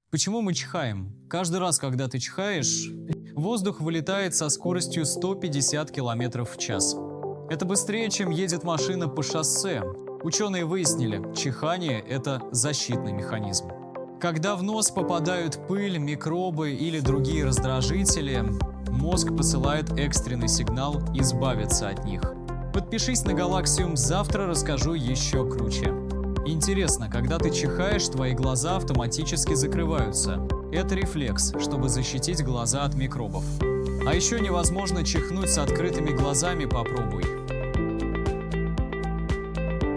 Почему мы чихаем? Каждый раз, когда ты чихаешь, воздух вылетает со скоростью 150 км в час. Это быстрее, чем едет машина по шоссе. Ученые выяснили, чихание – это защитный механизм. Когда в нос попадают пыль, микробы или другие раздражители, мозг посылает экстренный сигнал избавиться от них. Подпишись на Галаксиум, завтра расскажу еще круче. Интересно, когда ты чихаешь, твои глаза автоматически закрываются. Это рефлекс, чтобы защитить глаза от микробов. А еще невозможно чихнуть с открытыми глазами, попробуй.